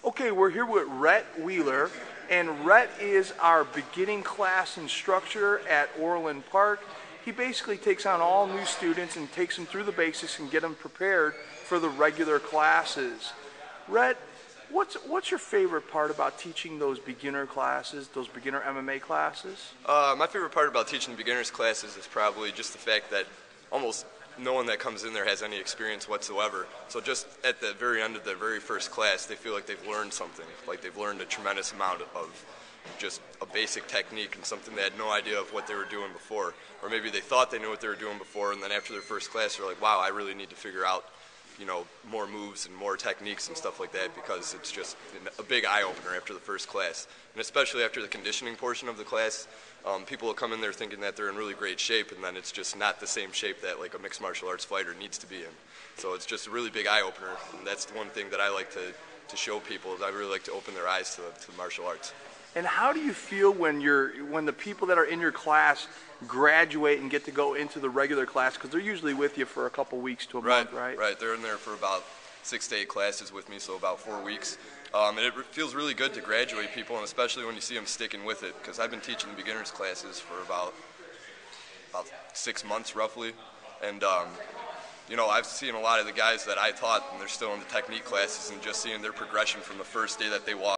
Okay, we're here with Rhett Wheeler, and Rhett is our beginning class instructor at Orland Park. He basically takes on all new students and takes them through the basics and get them prepared for the regular classes. Rhett, what's your favorite part about teaching those beginner classes, those beginner MMA classes? My favorite part about teaching beginners classes is probably just the fact that almost no one that comes in there has any experience whatsoever. So just at the very end of the very first class, they feel like they've learned something, like they've learned a tremendous amount of just a basic technique and something they had no idea of what they were doing before. Or maybe they thought they knew what they were doing before, and then after their first class, they're like, wow, I really need to figure out more moves and more techniques and stuff like that, because it's just a big eye-opener after the first class. And especially after the conditioning portion of the class, people will come in there thinking that they're in really great shape, and then it's just not the same shape that like a mixed martial arts fighter needs to be in. So it's just a really big eye-opener, and that's the one thing that I like to show people, is I really like to open their eyes to the martial arts. And how do you feel when the people that are in your class graduate and get to go into the regular class? Because they're usually with you for a couple weeks to a month, right? Right. They're in there for about 6 to 8 classes with me, so about 4 weeks. And it feels really good to graduate people, and especially when you see them sticking with it. Because I've been teaching beginners classes for about 6 months roughly, and I've seen a lot of the guys that I taught, and they're still in the technique classes, and just seeing their progression from the first day that they walked